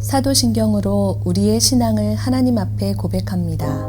사도신경으로 우리의 신앙을 하나님 앞에 고백합니다.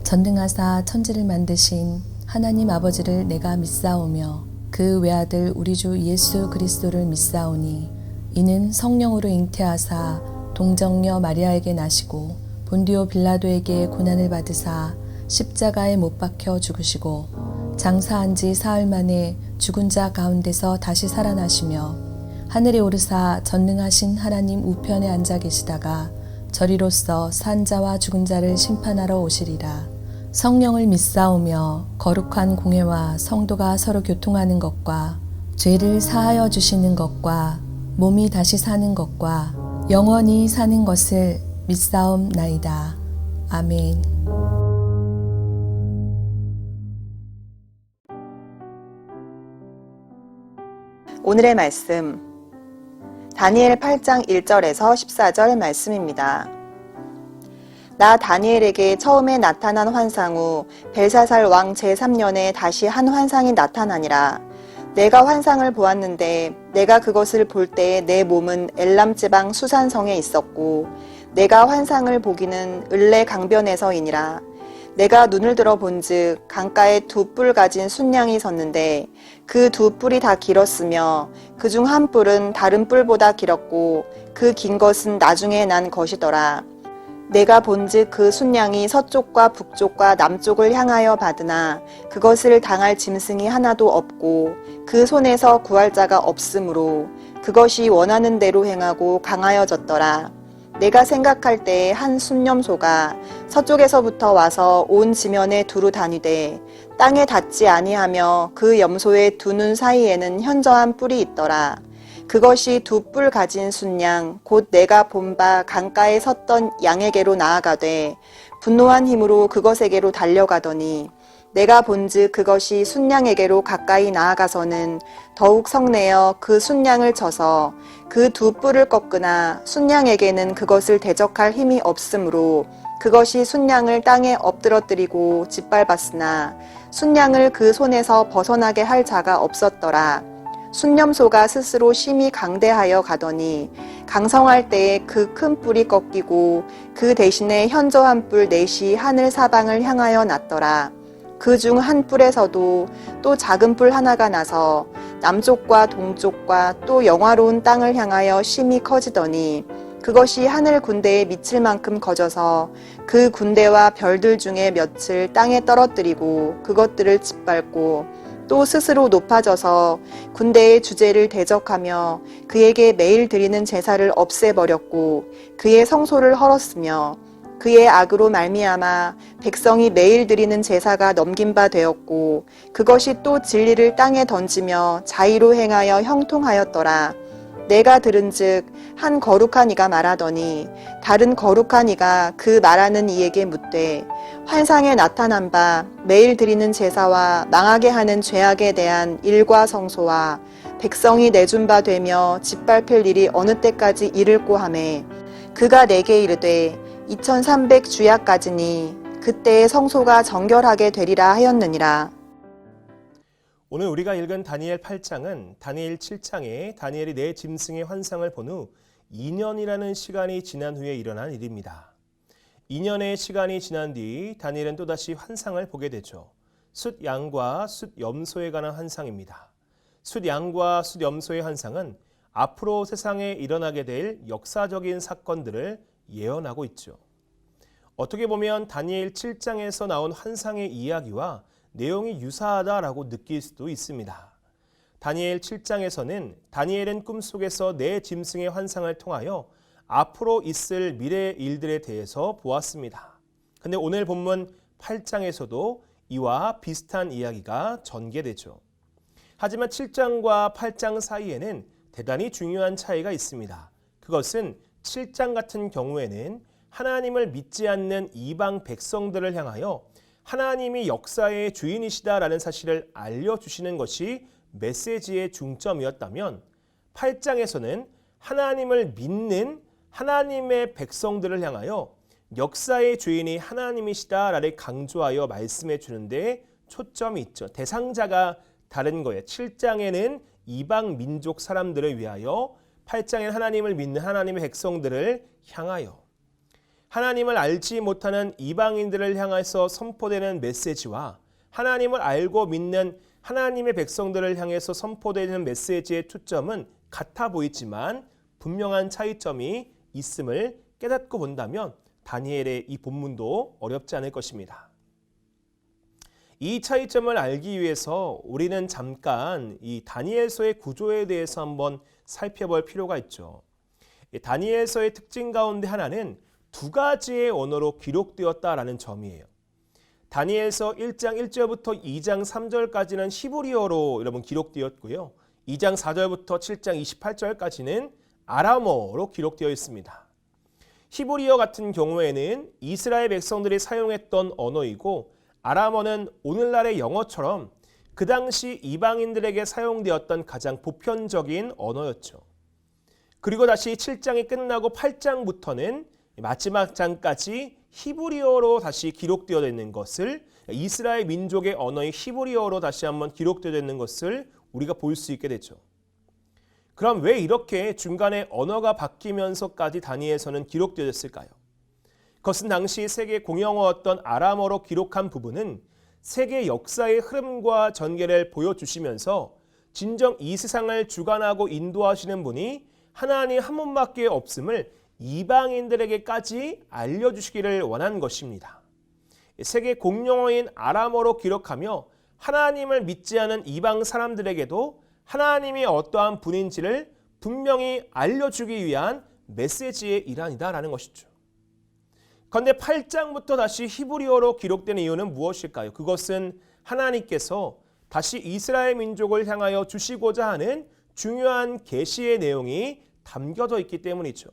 전능하사 천지를 만드신 하나님 아버지를 내가 믿사오며 그 외아들 우리 주 예수 그리스도를 믿사오니 이는 성령으로 잉태하사 동정녀 마리아에게 나시고 본디오 빌라도에게 고난을 받으사 십자가에 못 박혀 죽으시고 장사한 지 사흘 만에 죽은 자 가운데서 다시 살아나시며 하늘에 오르사 전능하신 하나님 우편에 앉아 계시다가 저리로서 산 자와 죽은 자를 심판하러 오시리라. 성령을 믿사오며 거룩한 공회와 성도가 서로 교통하는 것과 죄를 사하여 주시는 것과 몸이 다시 사는 것과 영원히 사는 것을 믿사옵나이다. 아멘. 오늘의 말씀 다니엘 8장 1절에서 14절 말씀입니다. 나 다니엘에게 처음에 나타난 환상 후 벨사살 왕 제3년에 다시 한 환상이 나타나니라. 내가 환상을 보았는데 내가 그것을 볼 때에 내 몸은 엘람 지방 수산성에 있었고 내가 환상을 보기는 을레 강변에서이니라. 내가 눈을 들어 본즉 강가에 두 뿔 가진 순양이 섰는데 그 두 뿔이 다 길었으며 그중 한 뿔은 다른 뿔보다 길었고 그 긴 것은 나중에 난 것이더라. 내가 본즉 그 순양이 서쪽과 북쪽과 남쪽을 향하여 받으나 그것을 당할 짐승이 하나도 없고 그 손에서 구할 자가 없으므로 그것이 원하는 대로 행하고 강하여졌더라. 내가 생각할 때에 한 순념소가 서쪽에서부터 와서 온 지면에 두루 다니되 땅에 닿지 아니하며 그 염소의 두 눈 사이에는 현저한 뿔이 있더라. 그것이 두 뿔 가진 순양 곧 내가 본 바 강가에 섰던 양에게로 나아가되 분노한 힘으로 그것에게로 달려가더니 내가 본즉 그것이 순양에게로 가까이 나아가서는 더욱 성내어 그 순양을 쳐서 그 두 뿔을 꺾으나 순양에게는 그것을 대적할 힘이 없으므로 그것이 순양을 땅에 엎드러뜨리고 짓밟았으나 순양을 그 손에서 벗어나게 할 자가 없었더라. 순념소가 스스로 심히 강대하여 가더니 강성할 때에 그 큰 뿔이 꺾이고 그 대신에 현저한 뿔 넷이 하늘 사방을 향하여 났더라. 그 중 한 뿔에서도 또 작은 뿔 하나가 나서 남쪽과 동쪽과 또 영화로운 땅을 향하여 심히 커지더니 그것이 하늘 군대에 미칠 만큼 커져서 그 군대와 별들 중에 몇을 땅에 떨어뜨리고 그것들을 짓밟고 또 스스로 높아져서 군대의 주제를 대적하며 그에게 매일 드리는 제사를 없애버렸고 그의 성소를 헐었으며 그의 악으로 말미암아 백성이 매일 드리는 제사가 넘긴 바 되었고 그것이 또 진리를 땅에 던지며 자의로 행하여 형통하였더라. 내가 들은즉 한 거룩한 이가 말하더니 다른 거룩한 이가 그 말하는 이에게 묻되 환상에 나타난 바 매일 드리는 제사와 망하게 하는 죄악에 대한 일과 성소와 백성이 내준 바 되며 짓밟힐 일이 어느 때까지 이를꼬 하매 그가 내게 이르되 2300 주야까지니 그때의 성소가 정결하게 되리라 하였느니라. 오늘 우리가 읽은 다니엘 8장은 다니엘 7장에 다니엘이 네 짐승의 환상을 본 후 2년이라는 시간이 지난 후에 일어난 일입니다. 2년의 시간이 지난 뒤 다니엘은 또다시 환상을 보게 되죠. 숫양과 숫염소에 관한 환상입니다. 숫양과 숫염소의 환상은 앞으로 세상에 일어나게 될 역사적인 사건들을 예언하고 있죠. 어떻게 보면 다니엘 7장에서 나온 환상의 이야기와 내용이 유사하다라고 느낄 수도 있습니다. 다니엘 7장에서는 다니엘은 꿈속에서 네 짐승의 환상을 통하여 앞으로 있을 미래의 일들에 대해서 보았습니다. 근데 오늘 본문 8장에서도 이와 비슷한 이야기가 전개되죠. 하지만 7장과 8장 사이에는 대단히 중요한 차이가 있습니다. 그것은 7장 같은 경우에는 하나님을 믿지 않는 이방 백성들을 향하여 하나님이 역사의 주인이시다라는 사실을 알려주시는 것이 메시지의 중점이었다면 8장에서는 하나님을 믿는 하나님의 백성들을 향하여 역사의 주인이 하나님이시다라를 강조하여 말씀해 주는데 초점이 있죠. 대상자가 다른 거예요. 7장에는 이방 민족 사람들을 위하여 8장엔 하나님을 믿는 하나님의 백성들을 향하여 하나님을 알지 못하는 이방인들을 향해서 선포되는 메시지와 하나님을 알고 믿는 하나님의 백성들을 향해서 선포되는 메시지의 초점은 같아 보이지만 분명한 차이점이 있음을 깨닫고 본다면 다니엘의 이 본문도 어렵지 않을 것입니다. 이 차이점을 알기 위해서 우리는 잠깐 이 다니엘서의 구조에 대해서 한번 살펴볼 필요가 있죠. 다니엘서의 특징 가운데 하나는 두 가지의 언어로 기록되었다라는 점이에요. 다니엘서 1장 1절부터 2장 3절까지는 히브리어로 여러분 기록되었고요. 2장 4절부터 7장 28절까지는 아람어로 기록되어 있습니다. 히브리어 같은 경우에는 이스라엘 백성들이 사용했던 언어이고 아람어는 오늘날의 영어처럼 그 당시 이방인들에게 사용되었던 가장 보편적인 언어였죠. 그리고 다시 7장이 끝나고 8장부터는 마지막 장까지 히브리어로 다시 기록되어 있는 것을 이스라엘 민족의 언어인 히브리어로 다시 한번 기록되어 있는 것을 우리가 볼 수 있게 되죠. 그럼 왜 이렇게 중간에 언어가 바뀌면서까지 다니엘서는 기록되었을까요? 그것은 당시 세계 공용어였던 아람어로 기록한 부분은 세계 역사의 흐름과 전개를 보여주시면서 진정 이 세상을 주관하고 인도하시는 분이 하나님 한 분밖에 없음을 이방인들에게까지 알려주시기를 원한 것입니다. 세계 공용어인 아람어로 기록하며 하나님을 믿지 않은 이방 사람들에게도 하나님이 어떠한 분인지를 분명히 알려주기 위한 메시지의 일환이다라는 것이죠. 그런데 8장부터 다시 히브리어로 기록된 이유는 무엇일까요? 그것은 하나님께서 다시 이스라엘 민족을 향하여 주시고자 하는 중요한 계시의 내용이 담겨져 있기 때문이죠.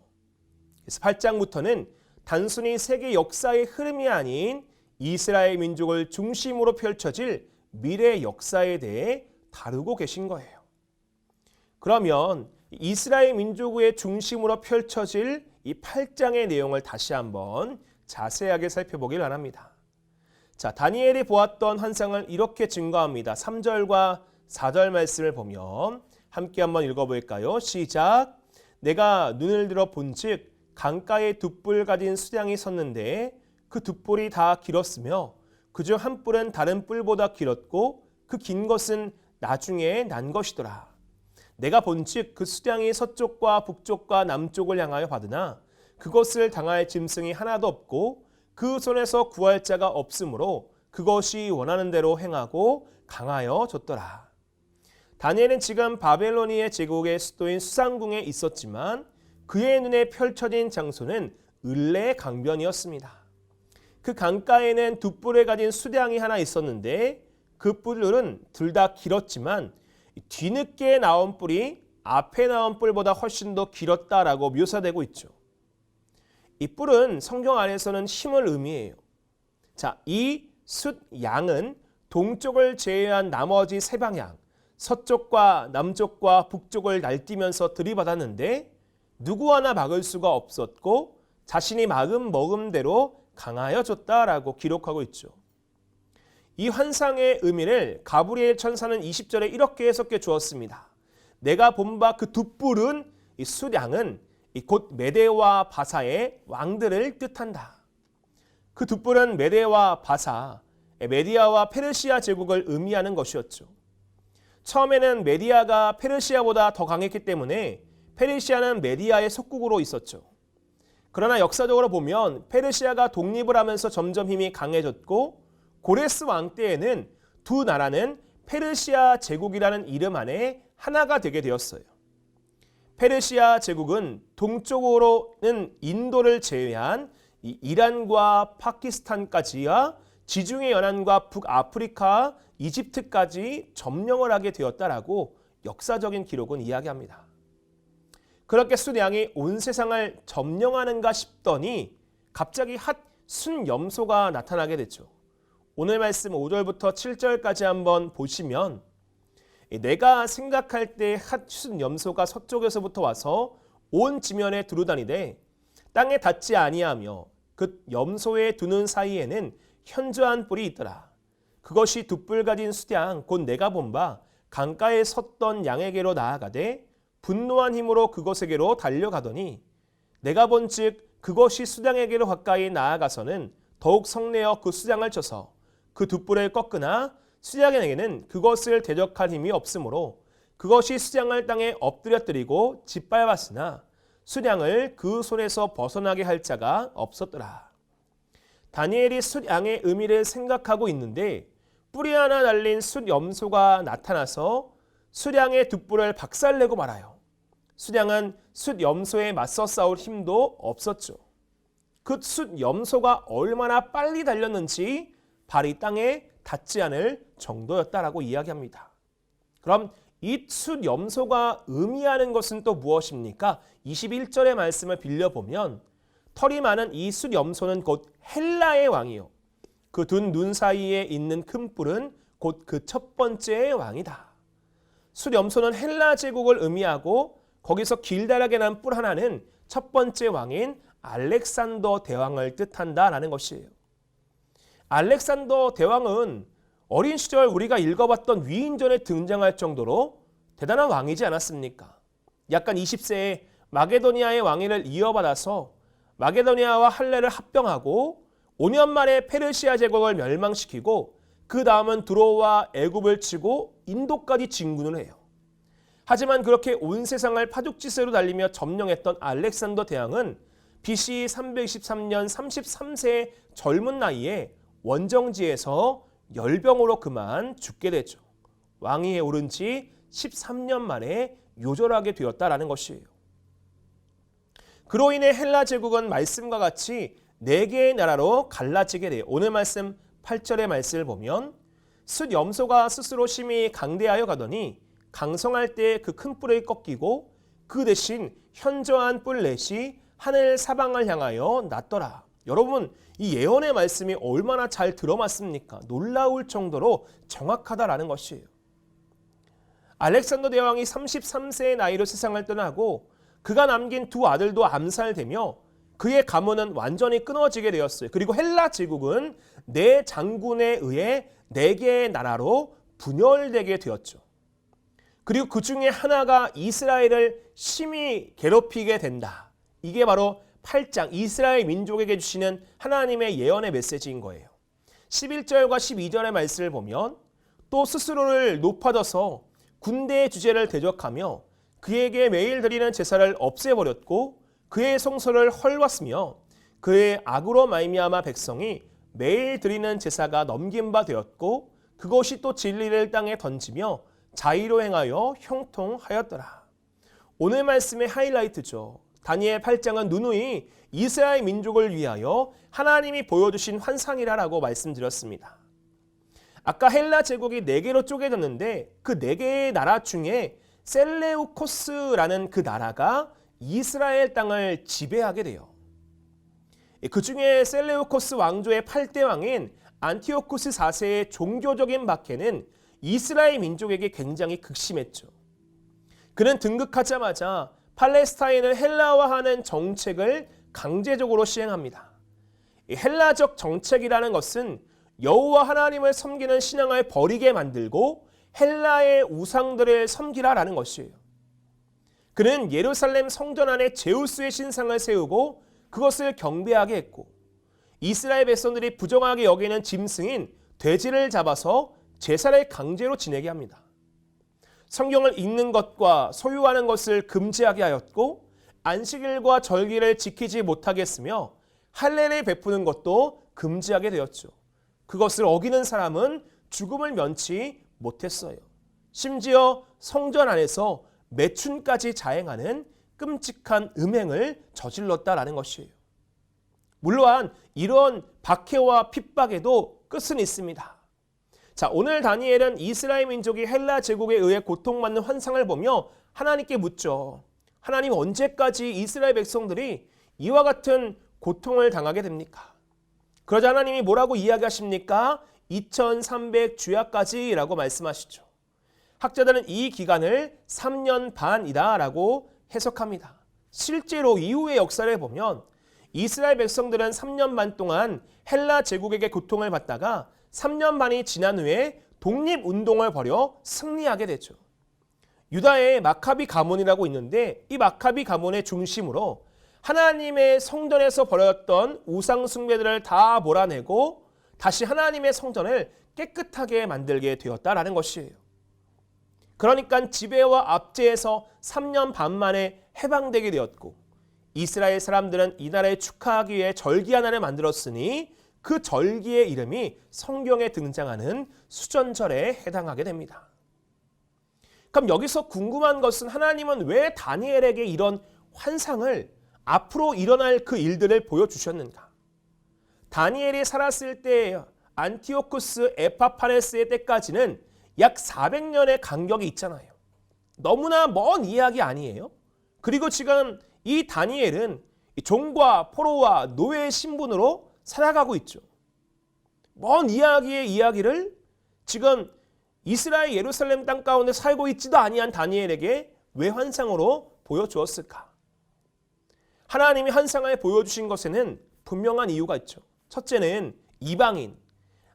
그래서 8장부터는 단순히 세계 역사의 흐름이 아닌 이스라엘 민족을 중심으로 펼쳐질 미래 역사에 대해 다루고 계신 거예요. 그러면 이스라엘 민족의 중심으로 펼쳐질 이 8장의 내용을 다시 한번 자세하게 살펴보길 바랍니다. 자, 다니엘이 보았던 환상을 이렇게 증거합니다. 3절과 4절 말씀을 보면 함께 한번 읽어볼까요? 시작. 내가 눈을 들어 본즉 강가에 두 뿔 가진 수량이 섰는데 그 두 뿔이 다 길었으며 그중 한 뿔은 다른 뿔보다 길었고 그 긴 것은 나중에 난 것이더라. 내가 본즉 그 수량이 서쪽과 북쪽과 남쪽을 향하여 받으나 그것을 당할 짐승이 하나도 없고 그 손에서 구할 자가 없으므로 그것이 원하는 대로 행하고 강하여졌더라. 다니엘은 지금 바벨로니아 제국의 수도인 수상궁에 있었지만 그의 눈에 펼쳐진 장소는 을레 강변이었습니다. 그 강가에는 두 뿔을 가진 수량이 하나 있었는데 그 뿔은 둘 다 길었지만 뒤늦게 나온 뿔이 앞에 나온 뿔보다 훨씬 더 길었다라고 묘사되고 있죠. 이 뿔은 성경 안에서는 힘을 의미해요. 자, 이 숫 양은 동쪽을 제외한 나머지 세 방향, 서쪽과 남쪽과 북쪽을 날뛰면서 들이받았는데 누구 하나 막을 수가 없었고 자신이 먹은 대로 강하여졌다라고 기록하고 있죠. 이 환상의 의미를 가브리엘 천사는 20절에 이렇게 해석해 주었습니다. 내가 본 바 그 두 뿔은 이 수량은 곧 메대와 바사의 왕들을 뜻한다. 그 두 뿔은 메대와 바사, 메디아와 페르시아 제국을 의미하는 것이었죠. 처음에는 메디아가 페르시아보다 더 강했기 때문에 페르시아는 메디아의 속국으로 있었죠. 그러나 역사적으로 보면 페르시아가 독립을 하면서 점점 힘이 강해졌고 고레스 왕 때에는 두 나라는 페르시아 제국이라는 이름 안에 하나가 되게 되었어요. 페르시아 제국은 동쪽으로는 인도를 제외한 이란과 파키스탄까지와 지중해 연안과 북아프리카, 이집트까지 점령을 하게 되었다라고 역사적인 기록은 이야기합니다. 그렇게 수량이 온 세상을 점령하는가 싶더니 갑자기 핫 순염소가 나타나게 됐죠. 오늘 말씀 5절부터 7절까지 한번 보시면 내가 생각할 때 핫 순염소가 서쪽에서부터 와서 온 지면에 두루다니되 땅에 닿지 아니하며 그 염소의 두 눈 사이에는 현저한 뿔이 있더라. 그것이 두 뿔 가진 수량 곧 내가 본 바 강가에 섰던 양에게로 나아가되 분노한 힘으로 그것에게로 달려가더니 내가 본즉 그것이 수장에게로 가까이 나아가서는 더욱 성내어 그 수장을 쳐서 그 돛불을 꺾으나 수장에게는 그것을 대적할 힘이 없으므로 그것이 수장을 땅에 엎드려뜨리고 짓밟았으나 수량을 그 손에서 벗어나게 할 자가 없었더라. 다니엘이 숫양의 의미를 생각하고 있는데 뿌리 하나 달린 숫염소가 나타나서 숫양의 돛불을 박살내고 말아요. 숫양은 숫염소에 맞서 싸울 힘도 없었죠. 그 숫염소가 얼마나 빨리 달렸는지 발이 땅에 닿지 않을 정도였다라고 이야기합니다. 그럼 이 숫염소가 의미하는 것은 또 무엇입니까? 21절의 말씀을 빌려보면 털이 많은 이 숫염소는 곧 헬라의 왕이요. 그 둔 눈 사이에 있는 큰 뿔은 곧 그 첫 번째의 왕이다. 숫염소는 헬라 제국을 의미하고 거기서 길다랗게 난 뿔 하나는 첫 번째 왕인 알렉산더 대왕을 뜻한다라는 것이에요. 알렉산더 대왕은 어린 시절 우리가 읽어봤던 위인전에 등장할 정도로 대단한 왕이지 않았습니까? 약간 20세에 마게도니아의 왕위를 이어받아서 마게도니아와 할례를 합병하고 5년 만에 페르시아 제국을 멸망시키고 그 다음은 두로와 애굽을 치고 인도까지 진군을 해요. 하지만 그렇게 온 세상을 파죽지세로 달리며 점령했던 알렉산더 대왕은 BC 323년 33세의 젊은 나이에 원정지에서 열병으로 그만 죽게 되죠. 왕위에 오른 지 13년 만에 요절하게 되었다라는 것이에요. 그로 인해 헬라 제국은 말씀과 같이 4개의 나라로 갈라지게 돼요. 오늘 말씀 8절의 말씀을 보면 숫염소가 스스로 심히 강대하여 가더니 강성할 때 그 큰 뿔을 꺾이고 그 대신 현저한 뿔 넷이 하늘 사방을 향하여 났더라. 여러분, 이 예언의 말씀이 얼마나 잘 들어맞습니까? 놀라울 정도로 정확하다라는 것이에요. 알렉산더 대왕이 33세의 나이로 세상을 떠나고 그가 남긴 두 아들도 암살되며 그의 가문은 완전히 끊어지게 되었어요. 그리고 헬라 제국은 4장군에 의해 4개의 나라로 분열되게 되었죠. 그리고 그 중에 하나가 이스라엘을 심히 괴롭히게 된다. 이게 바로 8장 이스라엘 민족에게 주시는 하나님의 예언의 메시지인 거예요. 11절과 12절의 말씀을 보면 또 스스로를 높아져서 군대의 주제를 대적하며 그에게 매일 드리는 제사를 없애버렸고 그의 성소를 헐왔으며 그의 악으로 말미암아 백성이 매일 드리는 제사가 넘긴 바 되었고 그것이 또 진리를 땅에 던지며 자의로 행하여 형통하였더라. 오늘 말씀의 하이라이트죠. 다니엘 8장은 누누이 이스라엘 민족을 위하여 하나님이 보여주신 환상이라고 말씀드렸습니다. 아까 헬라 제국이 4개로 쪼개졌는데 그 4개의 나라 중에 셀레우코스라는 그 나라가 이스라엘 땅을 지배하게 돼요. 그 중에 셀레우코스 왕조의 8대 왕인 안티오쿠스 4세의 종교적인 박해는 이스라엘 민족에게 굉장히 극심했죠. 그는 등극하자마자 팔레스타인을 헬라화하는 정책을 강제적으로 시행합니다. 헬라적 정책이라는 것은 여호와 하나님을 섬기는 신앙을 버리게 만들고 헬라의 우상들을 섬기라라는 것이에요. 그는 예루살렘 성전 안에 제우스의 신상을 세우고 그것을 경배하게 했고 이스라엘 백성들이 부정하게 여기는 짐승인 돼지를 잡아서 제사를 강제로 지내게 합니다. 성경을 읽는 것과 소유하는 것을 금지하게 하였고 안식일과 절기를 지키지 못하게 했으며 할례를 베푸는 것도 금지하게 되었죠. 그것을 어기는 사람은 죽음을 면치 못했어요. 심지어 성전 안에서 매춘까지 자행하는 끔찍한 음행을 저질렀다라는 것이에요. 물론 이런 박해와 핍박에도 끝은 있습니다. 자, 오늘 다니엘은 이스라엘 민족이 헬라 제국에 의해 고통받는 환상을 보며 하나님께 묻죠. 하나님, 언제까지 이스라엘 백성들이 이와 같은 고통을 당하게 됩니까? 그러자 하나님이 뭐라고 이야기하십니까? 2300주야까지라고 말씀하시죠. 학자들은 이 기간을 3년 반이다 라고 해석합니다. 실제로 이후의 역사를 보면 이스라엘 백성들은 3년 반 동안 헬라 제국에게 고통을 받다가 3년 반이 지난 후에 독립운동을 벌여 승리하게 되죠. 유다의 마카비 가문이라고 있는데 이 마카비 가문의 중심으로 하나님의 성전에서 벌어졌던 우상 숭배들을 다 몰아내고 다시 하나님의 성전을 깨끗하게 만들게 되었다라는 것이에요. 그러니까 지배와 압제에서 3년 반 만에 해방되게 되었고 이스라엘 사람들은 이 나라에 축하하기 위해 절기 하나를 만들었으니 그 절기의 이름이 성경에 등장하는 수전절에 해당하게 됩니다. 그럼 여기서 궁금한 것은 하나님은 왜 다니엘에게 이런 환상을 앞으로 일어날 그 일들을 보여주셨는가? 다니엘이 살았을 때 안티오쿠스 에파파네스의 때까지는 약 400년의 간격이 있잖아요. 너무나 먼 이야기 아니에요? 그리고 지금 이 다니엘은 종과 포로와 노예의 신분으로 살아가고 있죠. 먼 이야기의 이야기를 지금 이스라엘 예루살렘 땅 가운데 살고 있지도 아니한 다니엘에게 왜 환상으로 보여주었을까? 하나님이 환상을 보여주신 것에는 분명한 이유가 있죠. 첫째는 이방인,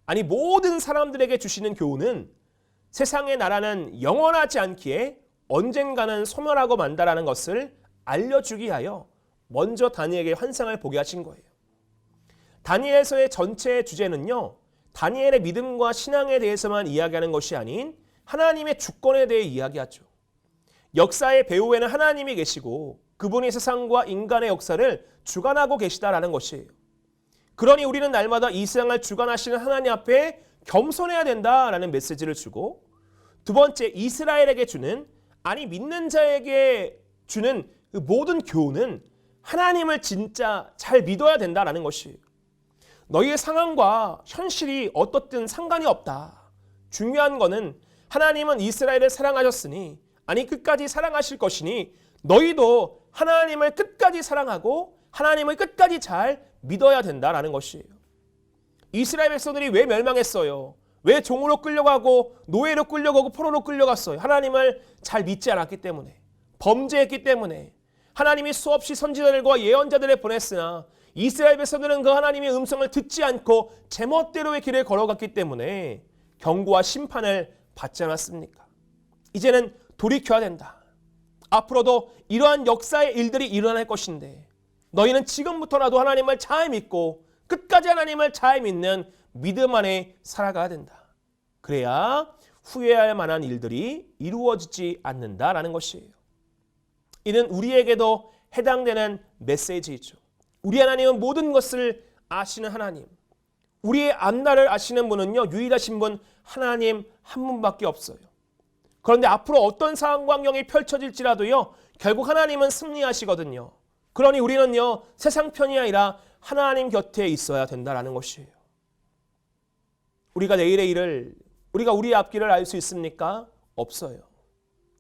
아니 모든 사람들에게 주시는 교훈은 세상의 나라는 영원하지 않기에 언젠가는 소멸하고 만다라는 것을 알려주기 위하여 먼저 다니엘에게 환상을 보게 하신 거예요. 다니엘서의 전체 주제는요, 다니엘의 믿음과 신앙에 대해서만 이야기하는 것이 아닌 하나님의 주권에 대해 이야기하죠. 역사의 배후에는 하나님이 계시고 그분이 세상과 인간의 역사를 주관하고 계시다라는 것이에요. 그러니 우리는 날마다 이 세상을 주관하시는 하나님 앞에 겸손해야 된다라는 메시지를 주고, 두 번째, 이스라엘에게 주는, 아니 믿는 자에게 주는 그 모든 교훈은 하나님을 진짜 잘 믿어야 된다라는 것이에요. 너희의 상황과 현실이 어떻든 상관이 없다. 중요한 거는 하나님은 이스라엘을 사랑하셨으니, 아니 끝까지 사랑하실 것이니 너희도 하나님을 끝까지 사랑하고 하나님을 끝까지 잘 믿어야 된다라는 것이에요. 이스라엘 백성들이 왜 멸망했어요? 왜 종으로 끌려가고 노예로 끌려가고 포로로 끌려갔어요? 하나님을 잘 믿지 않았기 때문에, 범죄했기 때문에. 하나님이 수없이 선지자들과 예언자들을 보냈으나 이스라엘 백성들은 그 하나님의 음성을 듣지 않고 제멋대로의 길을 걸어갔기 때문에 경고와 심판을 받지 않았습니까? 이제는 돌이켜야 된다. 앞으로도 이러한 역사의 일들이 일어날 것인데 너희는 지금부터라도 하나님을 잘 믿고 끝까지 하나님을 잘 믿는 믿음 안에 살아가야 된다. 그래야 후회할 만한 일들이 이루어지지 않는다라는 것이에요. 이는 우리에게도 해당되는 메시지이죠. 우리 하나님은 모든 것을 아시는 하나님. 우리의 앞날을 아시는 분은요, 유일하신 분 하나님 한 분밖에 없어요. 그런데 앞으로 어떤 상황 환경이 펼쳐질지라도요, 결국 하나님은 승리하시거든요. 그러니 우리는요, 세상 편이 아니라 하나님 곁에 있어야 된다라는 것이에요. 우리가 내일의 일을, 우리가 우리의 앞길을 알 수 있습니까? 없어요.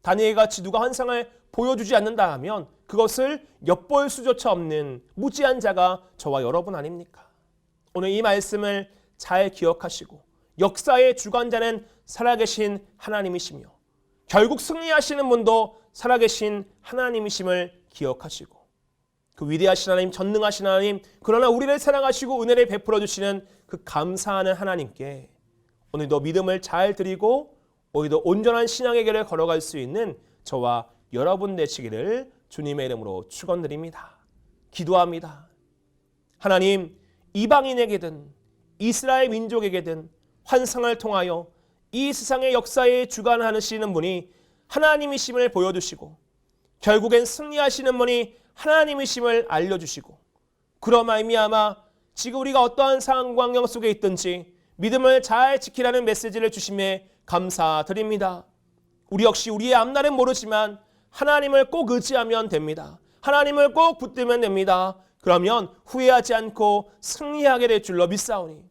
다니엘 같이 누가 환상을 보여주지 않는다 하면 그것을 엿볼 수조차 없는 무지한 자가 저와 여러분 아닙니까? 오늘 이 말씀을 잘 기억하시고 역사의 주관자는 살아계신 하나님이시며 결국 승리하시는 분도 살아계신 하나님이심을 기억하시고 그 위대하신 하나님, 전능하신 하나님, 그러나 우리를 사랑하시고 은혜를 베풀어 주시는 그 감사하는 하나님께 오늘도 믿음을 잘 드리고 오늘도 온전한 신앙의 길을 걸어갈 수 있는 저와 여러분 되시기를 주님의 이름으로 축원드립니다. 기도합니다. 하나님, 이방인에게든 이스라엘 민족에게든 환상을 통하여 이 세상의 역사에 주관하시는 분이 하나님이심을 보여주시고 결국엔 승리하시는 분이 하나님이심을 알려주시고 그러 말미암아 지금 우리가 어떠한 상황 환경 속에 있든지 믿음을 잘 지키라는 메시지를 주심에 감사드립니다. 우리 역시 우리의 앞날은 모르지만 하나님을 꼭 의지하면 됩니다. 하나님을 꼭 붙들면 됩니다. 그러면 후회하지 않고 승리하게 될 줄로 믿사오니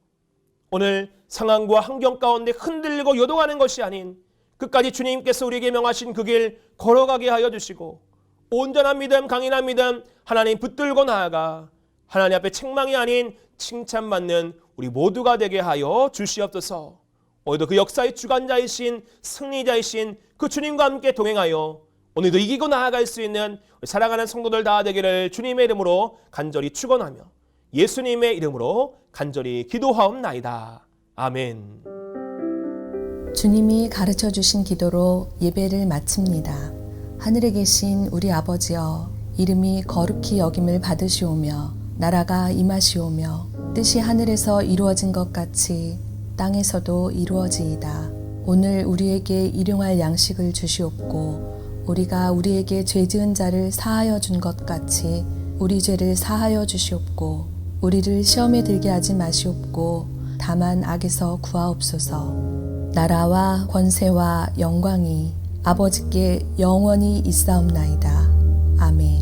오늘 상황과 환경 가운데 흔들리고 요동하는 것이 아닌 끝까지 주님께서 우리에게 명하신 그 길 걸어가게 하여 주시고 온전한 믿음, 강인한 믿음 하나님 붙들고 나아가 하나님 앞에 책망이 아닌 칭찬받는 우리 모두가 되게 하여 주시옵소서. 오늘도 그 역사의 주관자이신 승리자이신 그 주님과 함께 동행하여 오늘도 이기고 나아갈 수 있는 사랑하는 성도들 다 되기를 주님의 이름으로 간절히 축원하며 예수님의 이름으로 간절히 기도하옵나이다. 아멘. 주님이 가르쳐 주신 기도로 예배를 마칩니다. 하늘에 계신 우리 아버지여, 이름이 거룩히 여김을 받으시오며 나라가 임하시오며 뜻이 하늘에서 이루어진 것 같이 땅에서도 이루어지이다. 오늘 우리에게 일용할 양식을 주시옵고 우리가 우리에게 죄 지은 자를 사하여 준 것 같이 우리 죄를 사하여 주시옵고 우리를 시험에 들게 하지 마시옵고 다만 악에서 구하옵소서. 나라와 권세와 영광이 아버지께 영원히 있사옵나이다. 아멘.